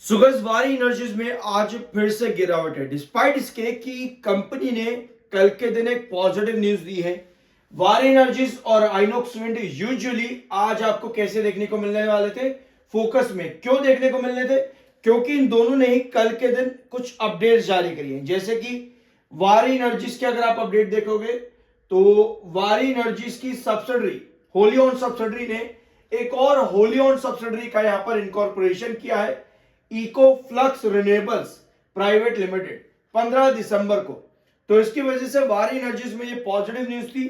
सुगसवारी energies में आज फिर से गिरावट है डिस्पाइट इसके कि कंपनी ने कल के दिन एक पॉजिटिव न्यूज दी है। वारी एनर्जीज और आइनॉक्स विंड यूजुअली आज आपको कैसे देखने को मिलने वाले थे फोकस में, क्यों देखने को मिलने थे? क्योंकि इन दोनों ने ही कल के दिन कुछ अपडेट्स जारी करी हैं। जैसे कि वारी एनर्जीज के अगर आप अपडेट देखोगे तो वारी एनर्जीज की सब्सिडरी होली ओन सब्सिडरी ने एक और होली ओन सब्सिडरी का यहां पर इनकॉर्पोरेशन किया है, eco flux renewables private limited, 15 दिसंबर को। तो इसकी वजह से वारी एनर्जीज में ये पॉजिटिव न्यूज थी,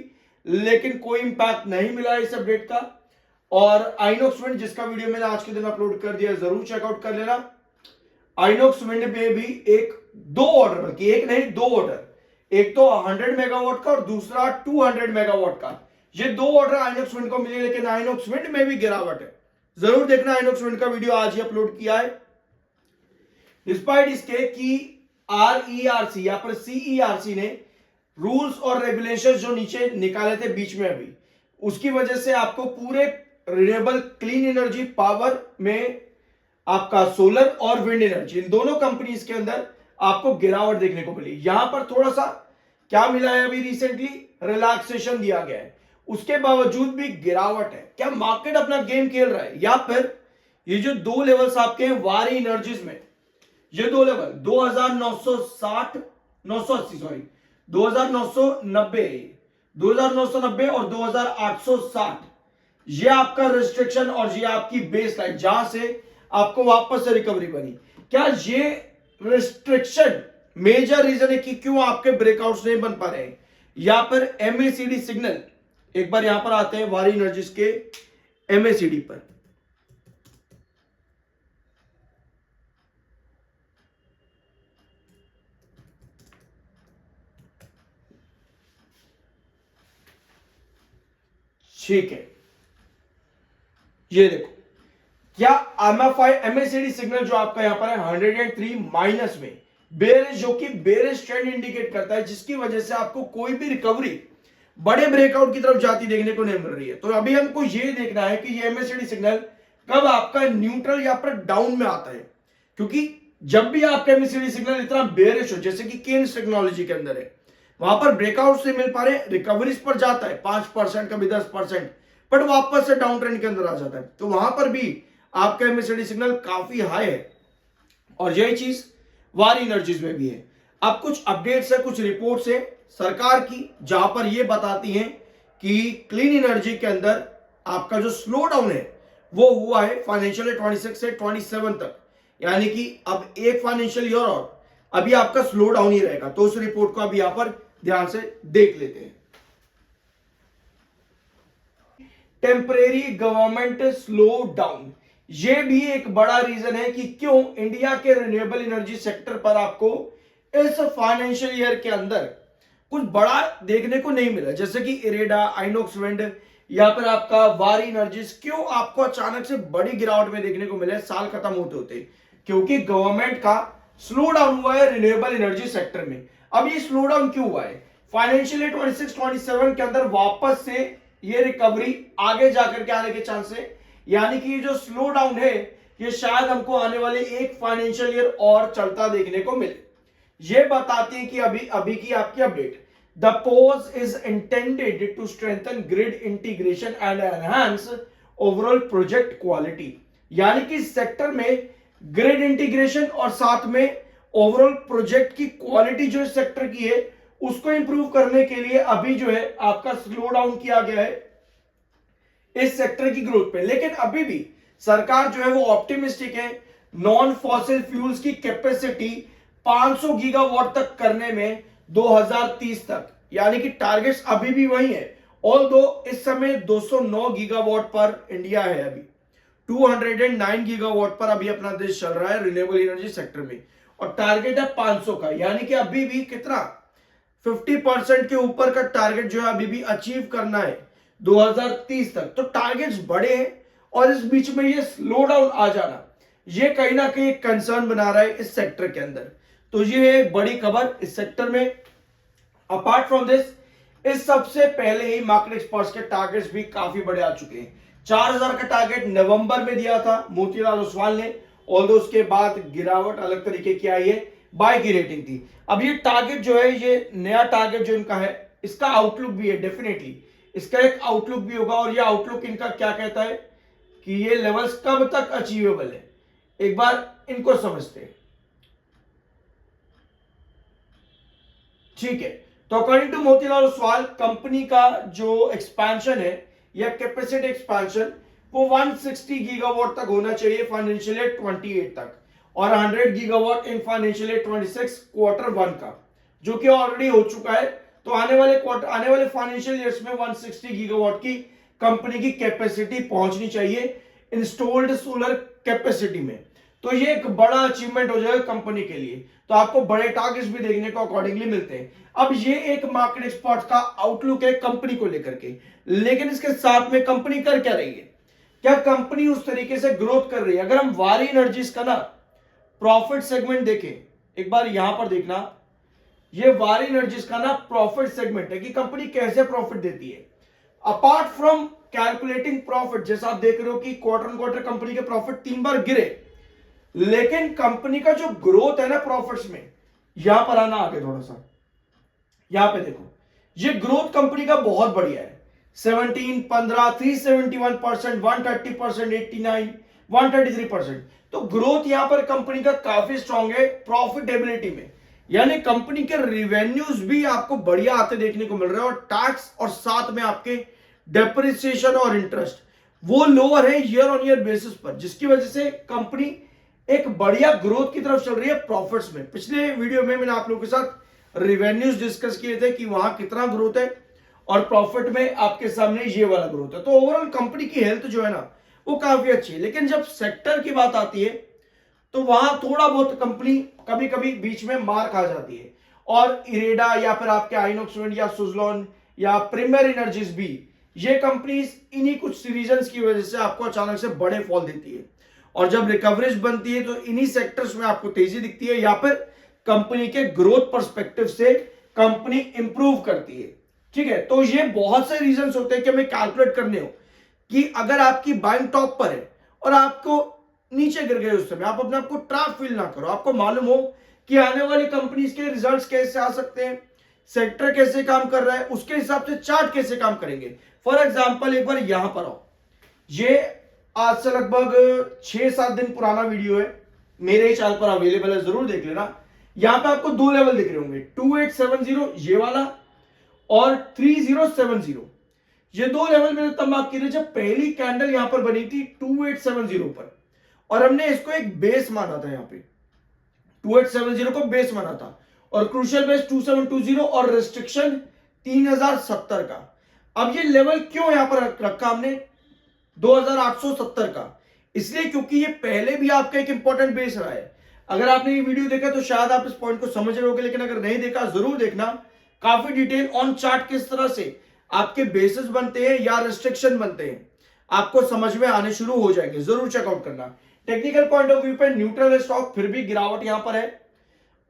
लेकिन कोई इंपैक्ट नहीं मिला इस अपडेट का। और आइनॉक्स विंड जिसका वीडियो मैंने आज के दिन अपलोड कर दिया, जरूर चेकआउट कर लेना। आइनॉक्स विंड में भी दो ऑर्डर, बल्कि एक नहीं दो ऑर्डर, एक तो 100 मेगावाट का और दूसरा 200 मेगावाट का, ये दो ऑर्डर आइनॉक्स विंड को मिले। लेकिन आइनॉक्स विंड में भी गिरावट है, जरूर देखना। आइनॉक्स विंड का वीडियो आज ही अपलोड किया है। डिस्पाइट इसके कि आरईआरसी या पर सीईआरसी ने रूल्स और रेगुलेशंस जो नीचे निकाले थे बीच में अभी, उसकी वजह से आपको पूरे रिन्यूएबल क्लीन एनर्जी पावर में आपका सोलर और विंड एनर्जी, इन दोनों कंपनीज के अंदर आपको गिरावट देखने को मिली। यहां पर थोड़ा सा क्या मिला है, अभी रिसेंटली रिलैक्सेशन दिया गया है, उसके बावजूद भी गिरावट है। क्या मार्केट अपना गेम खेल रहा है, या फिर ये जो दो लेवल्स आपके हैं वारी एनर्जीज में, ये दो लेवल 2960 980 सॉरी 2990 2990 और 2860, ये आपका रिस्ट्रिक्शन और ये आपकी बेस लाइन जहां से आपको वापस से रिकवरी बनी। क्या ये रिस्ट्रिक्शन मेजर रीजन है कि क्यों आपके ब्रेकआउट्स नहीं बन पा रहे हैं, या फिर एमएसीडी सिग्नल? एक बार यहां पर आते हैं वारी एनर्जीज के एमएसीडी पर। ठीक है, ये देखो, क्या एमएफआई एमएसीडी सिग्नल जो आपका यहां पर है 103 माइनस में बेरिश, जो कि बेरिश ट्रेंड इंडिकेट करता है, जिसकी वजह से आपको कोई भी रिकवरी बड़े ब्रेकआउट की तरफ जाती देखने को नहीं मिल रही है। तो अभी हमको ये देखना है कि ये एमएसीडी सिग्नल कब आपका न्यूट्रल या फिर डाउन में आता है, क्योंकि जब भी आपका एमएसीडी सिग्नल इतना बेरिश हो, जैसे कि केन्स टेक्नोलॉजी के अंदर है, वहां पर ब्रेकआउट से मिल पा रहे, रिकवरीज पर जाता है 5%, कभी 10%, बट वापस से डाउन ट्रेंड के अंदर आ जाता है। तो वहां पर भी आपका एमएसीडी सिग्नल काफी हाई है, और यही चीज वारी एनर्जीज में भी है। अब कुछ अपडेट्स है, कुछ रिपोर्ट्स है सरकार की, जहां पर यह बताती हैं कि क्लीन एनर्जी के अंदर आपका जो स्लो डाउन है वो हुआ है फाइनेंशियल 26 से 27 तक, यानी कि अब एक फाइनेंशियल ईयर और अभी आपका स्लो डाउन ही रहेगा। तो उस रिपोर्ट को अभी यहां पर ध्यान से देख लेते हैं। टेम्परेरी गवर्नमेंट स्लो डाउन, यह भी एक बड़ा रीजन है कि क्यों इंडिया के रिन्यूएबल एनर्जी सेक्टर पर आपको इस फाइनेंशियल ईयर के अंदर कुछ बड़ा देखने को नहीं मिला। जैसे कि इरेडा, आइनॉक्स विंड या फिर आपका वारी एनर्जीज, क्यों आपको अचानक से बड़ी गिरावट में देखने को मिले साल खत्म होते होते? क्योंकि गवर्नमेंट का स्लो डाउन हुआ है रिन्यूएबल एनर्जी सेक्टर में। अब ये स्लो डाउन क्यों हुआ है? फाइनेंशियल ईयर 26-27 के अंदर वापस से ये रिकवरी आगे जाकर के आने के चांस है, यानी कि ये जो स्लो डाउन है ये शायद हमको आने वाले एक फाइनेंशियल ईयर और चलता देखने को मिले। ये बताते हैं कि अभी की आपकी update, the pause is intended to strengthen grid integration and enhance overall project quality, यानी कि सेक्टर में ग्रिड इंटीग्रेशन और साथ में ओवरऑल प्रोजेक्ट की क्वालिटी जो इस सेक्टर की है उसको इंप्रूव करने के लिए अभी जो है आपका स्लो डाउन किया गया है इस सेक्टर की ग्रोथ पे। लेकिन अभी भी सरकार जो है वो ऑप्टिमिस्टिक है नॉन फॉसिल फ्यूल्स की कैपेसिटी 500 गीगावाट तक करने में 2030 तक, यानी कि टारगेट्स अभी भी वही है। ऑल्दो इस समय 209 गीगावाट पर इंडिया है, अभी 209 गीगावाट पर अभी अपना देश चल रहा है रिन्यूएबल एनर्जी सेक्टर में, और टारगेट है 500 का, यानी कि अभी भी कितना 50% के ऊपर का टारगेट जो है अभी भी अचीव करना है 2030 तक। तो टारगेट्स बड़े हैं, और इस बीच में ये स्लो डाउन आ जाना ये कहीं ना कहीं कंसर्न बना रहा है इस सेक्टर के अंदर। तो ये एक बड़ी खबर इस सेक्टर में। अपार्ट फ्रॉम दिस, इस सबसे पहले ही मार्केट एक्सपर्ट्स के टारगेट्स भी काफी बड़े आ चुके हैं। 4000 का टारगेट नवंबर में दिया था मोतीलाल ओसवाल ने, ऑल्दो उसके बाद गिरावट अलग तरीके की आई है, बाय की रेटिंग थी। अब ये टारगेट जो है, ये नया टारगेट जो इनका है, इसका आउटलुक भी है, डेफिनेटली इसका एक आउटलुक भी होगा। और ये आउटलुक इनका क्या कहता है कि ये लेवल्स कब तक अचीवेबल है, एक बार इनको समझते हैं। ठीक है, तो according to Motilal Oswal, company का जो एक्सपेंशन है या कैपेसिटी एक्सपेंशन वो 160 गीगावाट तक होना चाहिए फाइनेंशियल ईयर 28 तक, और 100 gigawatt in financial year 26 quarter 1 का, जो कि ऑलरेडी हो चुका है। तो आने वाले फाइनेंशियल ईयर्स में 160 गीगावाट की कंपनी की कैपेसिटी पहुंचनी चाहिए इंस्टॉल्ड सोलर कैपेसिटी में। तो ये एक बड़ा अचीवमेंट हो जाएगा कंपनी के लिए। तो आपको बड़े टारगेट्स भी देखने को अकॉर्डिंगली मिलते हैं। अब ये एक मार्केट एक्सपर्ट का आउटलुक है कंपनी को लेकर के, लेकिन इसके साथ में कंपनी कर क्या रही है, क्या कंपनी उस तरीके से ग्रोथ कर रही है? अगर हम वारी एनर्जीज का ना प्रॉफिट सेगमेंट देखें, एक बार यहां पर देखना, ये वारी एनर्जीज का ना प्रॉफिट सेगमेंट है कि कंपनी कैसे प्रॉफिट देती है। अपार्ट फ्रॉम कैलकुलेटिंग प्रॉफिट, जैसा आप देख रहे हो कि क्वार्टर क्वार्टर कंपनी के प्रॉफिट 3 बार गिरे, लेकिन कंपनी का जो ग्रोथ है ना प्रॉफिट्स में, यहां पर आना आगे थोड़ा सा, यहां पे देखो, ये ग्रोथ कंपनी का बहुत बढ़िया है। 17, 15, 371%, 130%, 89, 133%। तो ग्रोथ यहां पर कंपनी का काफी स्ट्रांग है प्रॉफिटेबिलिटी में, यानी कंपनी के रिवेन्यूज भी आपको बढ़िया आते देखने को मिल रहे हैं, और टैक्स और साथ में आपके डेप्रिसिएशन और इंटरेस्ट वो लोअर है ईयर ऑन ईयर बेसिस पर, जिसकी वजह से कंपनी एक बढ़िया ग्रोथ की तरफ चल रही है प्रॉफिट्स में। पिछले वीडियो में मैंने आप लोगों के साथ रिवेन्यूज डिस्कस किए थे कि वहां कितना ग्रोथ है, और प्रॉफिट में आपके सामने ये वाला ग्रोथ है। तो ओवरऑल कंपनी की हेल्थ जो है ना वो काफी अच्छी है। लेकिन जब सेक्टर की बात आती है तो वहां थोड़ा बहुत कंपनी कभी कभी बीच में मार खा जाती है, और इरेडा या फिर आपके आइनॉक्स विंड या सुजलॉन या प्रीमियर एनर्जीज भी, ये कंपनीज इन्हीं कुछ रीजंस की वजह से आपको अचानक से बड़े फॉल देती है। और जब रिकवरीज बनती है तो इन्हीं सेक्टर्स में आपको तेजी दिखती है, या फिर कंपनी के ग्रोथ पर्सपेक्टिव से कंपनी इंप्रूव करती है। ठीक है, तो ये बहुत से रीजंस होते हैं कि हमें कैलकुलेट करने हो कि अगर आपकी बाइंग टॉप पर है और आपको नीचे गिर गए, उस समय आप अपने आप को ट्रैप फील ना करो। आपको मालूम हो कि आने वाली कंपनीज के रिजल्ट्स कैसे आ सकते हैं, सेक्टर कैसे काम कर रहा है, उसके हिसाब से चार्ट कैसे काम करेंगे। फॉर एग्जांपल एक बार यहां पर आओ, ये आज से लगभग 6-7 दिन पुराना वीडियो है, मेरे चैनल पर अवेलेबल है, जरूर देख लेना। यहां पे आपको 2 लेवल दिख रहे होंगे, 2870 ये वाला और 3070। ये 2 लेवल मैंने तब मार्क किए जब पहली कैंडल यहां पर बनी थी 2870 पर, और हमने इसको एक बेस माना था। यहां पे 2870 को बेस माना था, और क्रूशियल बेस 2720 और रेस्ट्रिक्शन 3070 का। अब ये लेवल क्यों यहां पर रखा हमने 2870 का? इसलिए क्योंकि ये पहले भी आपका एक इंपॉर्टेंट बेस रहा है। अगर आपने ये वीडियो देखा तो शायद आप इस पॉइंट को समझ रहे होगे, लेकिन अगर नहीं देखा जरूर देखना। काफी डिटेल ऑन चार्ट किस तरह से आपके बेसिस बनते हैं या रेस्ट्रिक्शन बनते हैं आपको समझ में आने शुरू हो जाएंगे, जरूर चेकआउट करना। टेक्निकल पॉइंट ऑफ व्यू पे न्यूट्रल है स्टॉक, फिर भी गिरावट यहां पर है,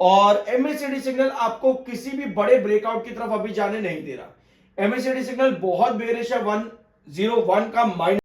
और एमएससीआईडी सिग्नल आपको किसी भी बड़े ब्रेकआउट की तरफ अभी जाने नहीं दे रहा। एमएससीआईडी सिग्नल बहुत बेरिश है, 101 का माइनस